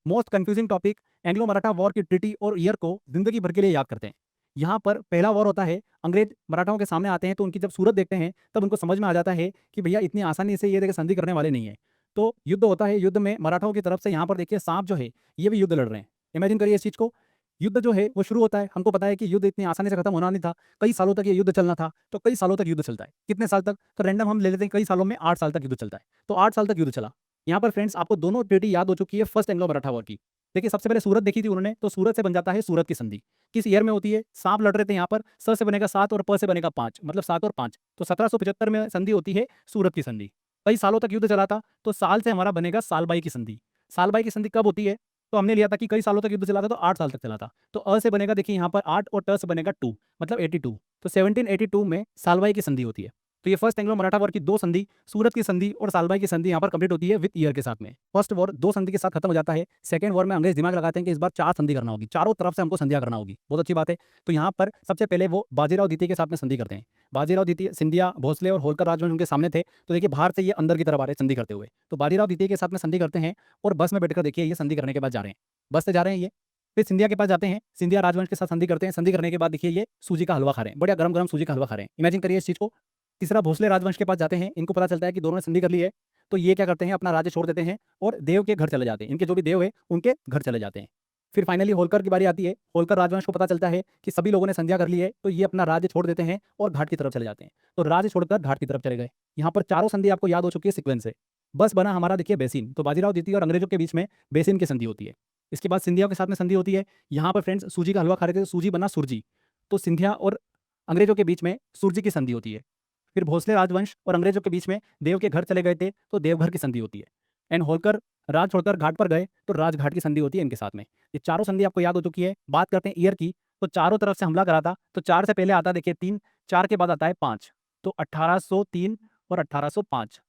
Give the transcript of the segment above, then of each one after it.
Most confusing topic, Anglo Maratha war की treaty और year को जिंदगी भर के लिए याद करते हैं। यहाँ पर पहला वॉर होता है, अंग्रेज मराठाओं के सामने आते हैं तो उनकी जब सूरत देखते हैं तब उनको समझ में आ जाता है कि भैया इतनी आसानी से ये देखिए संधि करने वाले नहीं है। तो युद्ध होता है, युद्ध में मराठाओं की तरफ से यहाँ पर देखिए सांप जो है ये भी युद्ध लड़ रहे हैं। इमेजिन करिए इस चीज़ को। युद्ध जो है वो शुरू होता है, हमको पता है कि युद्ध इतनी आसानी से खत्म होना नहीं था, कई सालों तक ये युद्ध चलना था। तो कई सालों तक युद्ध चलता है, कितने साल तक, तो रैंडम हम ले लेते हैं, कई सालों में 8 साल तक युद्ध चलता है। तो 8 साल तक युद्ध चला। यहाँ पर फ्रेंड्स आपको दोनों ट्रीटी याद हो चुकी है फर्स्ट एंग्लो मराठा वॉर की। देखिए सबसे पहले सूरत देखी थी उन्होंने, तो सूरत से बन जाता है सूरत की संधि। किस ईयर में होती है, सांप लड़ रहे थे यहाँ पर, स से बनेगा 7 और प से बनेगा 5, मतलब 7 और 5, तो 1775 में संधि होती है सूरत की संधि। कई सालों तक युद्ध चला था, तो साल से हमारा बनेगा सालबाई की संधि। सालबाई की संधि कब होती है, तो हमने लिया था कि कई सालों तक युद्ध चला था तो 8 साल तक चला था। तो अ से बनेगा देखिए यहाँ पर 8 और ट से बनेगा 2, मतलब 82। तो 1782 में सालबाई की संधि होती है। तो ये फर्स्ट एंग्लो मराठा वॉर की दो संधि, सूरत की संधि और सालबाई की संधि यहाँ पर कंप्लीट होती है विद ईयर के साथ में। फर्स्ट वॉर दो संधि के साथ खत्म हो जाता है। सेकंड वॉर में अंग्रेज दिमाग लगाते हैं कि इस बार 4 संधि करना होगी, चारों तरफ से हमको संधियां करना होगी। बहुत अच्छी बात है। तो यहाँ पर सबसे पहले वो बाजीराव द्वितीय के साथ में संधि करते हैं। बाजीराव द्वितीय, सिंधिया, भोसले और होलकर राजवंश उनके सामने थे। तो देखिए बाहर से ये अंदर की तरफ आ रहे हैं संधि करते हुए। तो बाजीराव द्वितीय के साथ में संधि करते हैं और बस में बैठकर देखिए ये संधि करने के बाद जा रहे हैं, बस से जा रहे हैं ये। फिर सिंधिया के पास जाते हैं, सिंधिया राजवंश के साथ संधि करते हैं। संधि करने के बाद देखिए ये सूजी का हलवा खा रहे हैं, बढ़िया गरम गरम सूजी का हलवा खा रहे हैं। इमेजिन करिए इस चीज़ को। तीसरा भोसले राजवंश के पास जाते हैं, इनको पता चलता है कि दोनों ने संधि कर ली है। तो ये क्या करते हैं, अपना राज्य छोड़ देते हैं और देव के घर चले जाते हैं। इनके जो भी देव है उनके घर चले जाते हैं। फिर फाइनली होलकर की बारी आती है। होलकर राजवंश को पता चलता है कि सभी लोगों ने संध्या कर ली है, तो ये अपना राज्य छोड़ देते हैं और घाट की तरफ चले जाते हैं। तो राज्य छोड़कर घाट की तरफ चले गए। यहाँ पर चारों संधि आपको याद हो चुकी है सीक्वेंस से। बस बना हमारा देखिए बेसिन। तो बाजीराव द्वितीय और अंग्रेजों के बीच में बेसिन की संधि होती है। इसके बाद सिंधिया के साथ में संधि होती है। यहाँ पर फ्रेंड्स सूजी का हलवा खा रहे थे, तो सूजी बना सुरजी। तो सिंधिया और अंग्रेजों के बीच में सुरजी की संधि होती है। फिर भोसले राजवंश और अंग्रेजों के बीच में देव के घर चले गए थे, तो देवघर की संधि होती है। एंड होलकर राज छोड़कर घाट पर गए, तो राजघाट की संधि होती है इनके साथ में। ये चारों संधि आपको याद हो चुकी है। बात करते हैं ईयर की, तो चारों तरफ से हमला करा था। तो 4 से पहले आता है देखिए 3, 4 के बाद आता है 5, तो 1803 और 1805।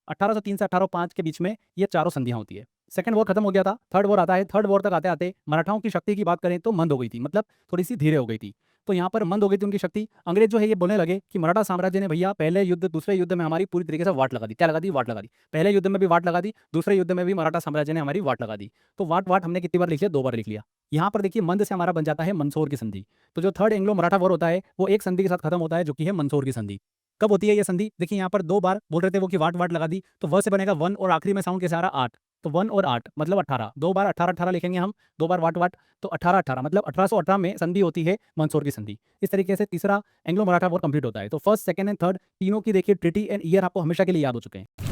1803 से 1805 के बीच में ये चारों संधियां होती है। सेकंड वॉर खत्म हो गया था, थर्ड वॉर आता है। थर्ड वॉर तक आते आते मराठाओं की शक्ति की बात करें तो मंद हो गई थी, मतलब थोड़ी सी धीरे हो गई थी। तो यहाँ पर मंद हो गई थी उनकी शक्ति। अंग्रेज जो है ये बोलने लगे कि मराठा साम्राज्य ने भैया पहले युद्ध दूसरे युद्ध में हमारी पूरी तरीके से वाट लगा दी। क्या लगा दी? वाट लगा दी। पहले युद्ध में भी वाट लगा दी, दूसरे युद्ध में भी मराठा साम्राज्य ने हमारी वाट लगा दी। तो वाट वाट हमने कितनी बार लिख लिया? 2 बार लिख लिया। यहाँ पर देखिए मंद से हमारा बन जाता है मंदसौर की संधि। तो जो थर्ड एंग्लो मराठा वॉर होता है वो एक संधि के साथ खत्म होता है, जो कि है मंदसौर की संधि। कब होती है ये संधि? देखिए यहाँ पर 2 बार बोल रहे थे वो कि वाट वाट लगा दी, तो व से बनेगा 1 और आखिरी में साउंड कैसे आ रहा? 8। तो 1 और 8 मतलब 18। 2 बार 18-18 लिखेंगे हम, 2 बार वाट वाट, तो 18-18 मतलब 1818 में संधि होती है मंदसौर की संधि। इस तरीके से तीसरा एंग्लो मराठा वॉर कंप्लीट होता है। तो फर्स्ट, सेकंड एंड थर्ड तीनों की देखिए ट्रिटी एंड ईयर आपको हमेशा के लिए याद हो चुके हैं।